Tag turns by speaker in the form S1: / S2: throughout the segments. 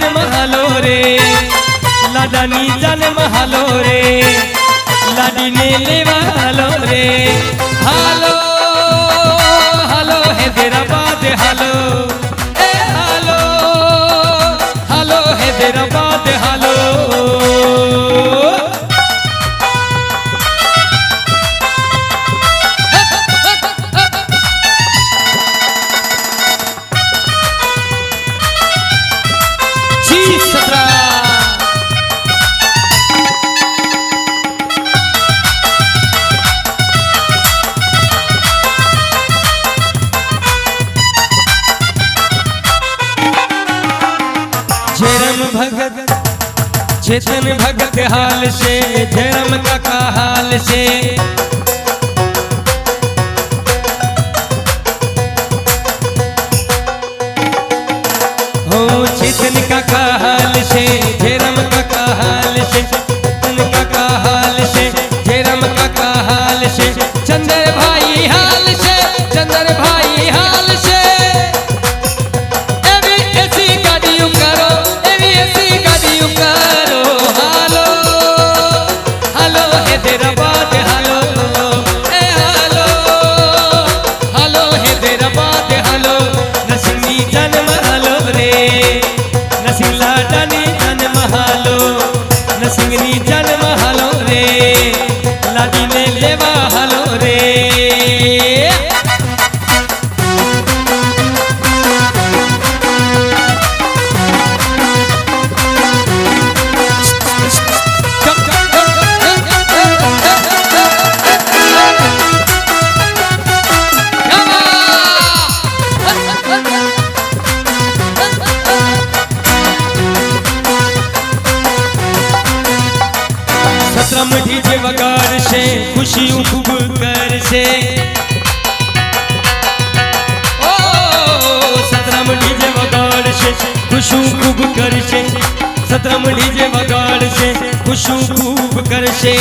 S1: जन्म हालो रे, लाडानी जन्म हालो रे, लाडी ने लेवा हालो रे। हालो हालो हैदराबाद हालो, ए हालो हालो हैदराबाद हालो। भगत चेतन भगत हाल से, जयराम काका हाल से, हो चेतन काका हाल से, जयराम काका हाल से, चेतन काका हाल से, जयराम काका हाल से, चंदर भाई हाल से, चंदर भाई हाल से। सिंगनी जन्म हालो रे, लाडी ने लेवा हालो रे। डीजे वगाड़ से खुशी खूब कर से, ओ सतरम डीजे वगाड़ से खुशी खूब कर से, सतरम डीजे वगाड़ से खुशी खूब कर से।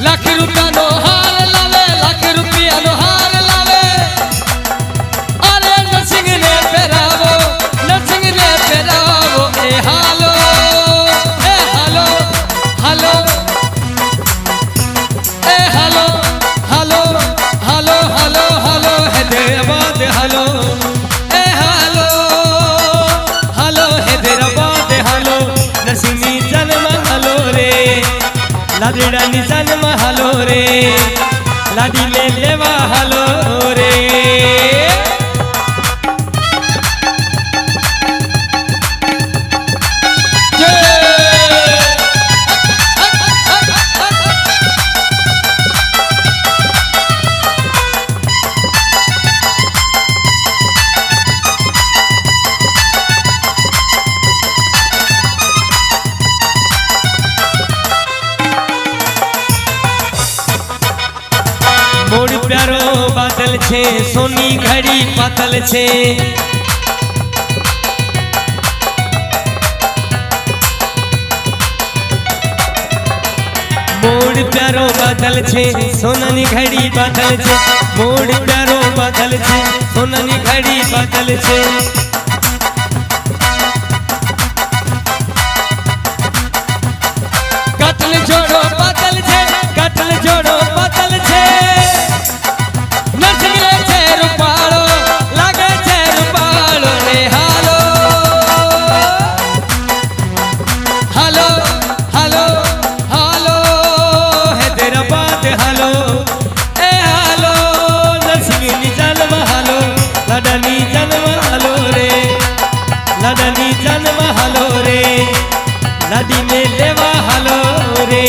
S1: लाख रुपया नो हार लावे, लाख रुपया नो हार लावे, अरे नरसिंह ने पहरावो, नरसिंह ने पहरावो। ए हालो हालो ए हालो हालो हालो हालो हालो हैदराबाद हालो, ए हालो हालो हैदराबाद हालो। नरसिंह जन्म हालो रे, लाडीरानी जन्म हालो रे, लाडी ने लेवा हालो रे। मोड़ प्यारो बादल छे, सोनी घड़ी पातल छे, मोड़ प्यारो बादल छे, सोनानी घड़ी बादल छे, मोड़ प्यारो बादल छे, सोनानी घड़ी बादल छे। कटल जोड़ो बादल छे, कटल जोड़ो बादल छे, लाडानी जन्म हालो रे, लाडानी जन्म हालो रे, लाडी ने लेवा हालो रे।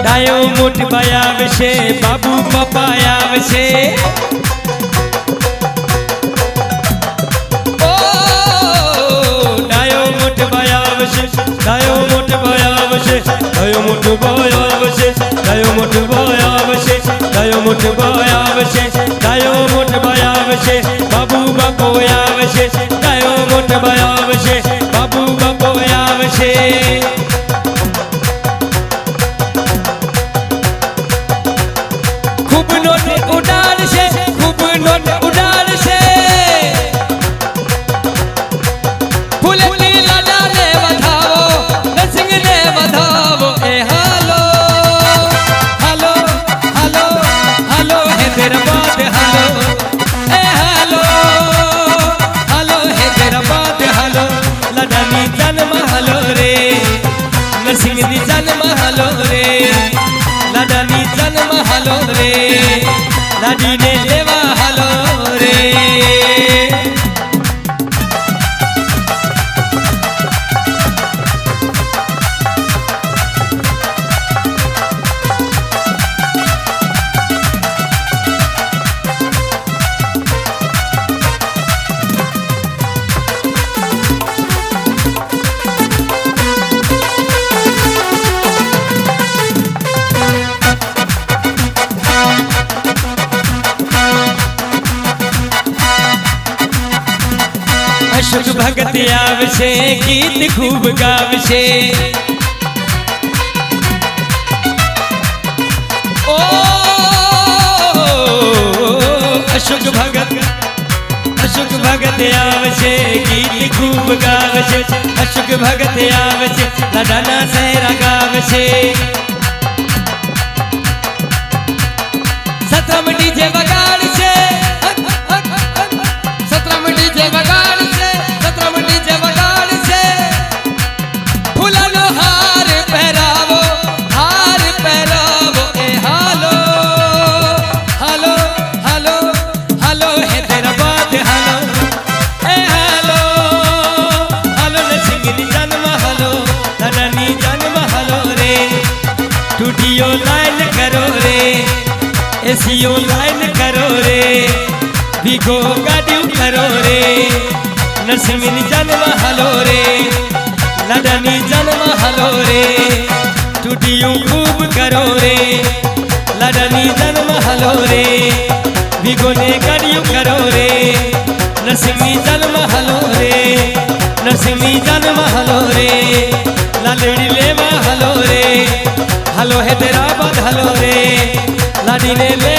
S1: डायो मोट बयाव से, बाबू पपायाव से, ओ दायो मुठ बोया वशे दायो मुठ बोया वशे दायो मुठ बोया वशे दायो मुठ बोया वशे बाबू बाबू या वशे दायो मुठ बोया वशे बाबू बाबू या वशे खूब नोट उडाड़ से खूब नोट उडाड़ से फुलती लाडा ने बधावो नरसिंह ने बधावो ए हालो हालो हालो हालो हैदराबाद हालो ए हालो हालो हैदराबाद हालो लाडानी जन्म हालो रे नरसिंह नी जन्म हालो रे लाडानी जन्म हालो रे लाडी ने लेवा हालो रे अशोक भगत आवशे गीत खूब गावशे ओ अशोक भगत आवशे गीत खूब गावशे अशोक भगत आवशे लाडाना सहरा गावशे सत्रम डीजे बगाड़ से सत्रम डीजे बगाड़ से सत्रम डीजे बगाड़ से फुलानो हार पहरावो ए हालो हालो हालो हालो हैदराबाद हालो ए हालो हालो नरसिंह नी जन्म हालो लाडानी जन्म हालो रे टूटियो लाइन करो रे एसीओ लाइन करो रे भिगो गाड़ियों करो रे नरसिंह नी जन्म हालो रे लाडानी जन्म हालो रे टूटियों खूब करो रे लाडानी जन्म हालो रे भिगो ने गाड़ियों करो रे नरसिंह नी जन्म हालो रे नरसिंह नी जन्म हालो रे लालड़ी लेवा हालो रे हालो हैदराबाद हालो रे लाडी ने ले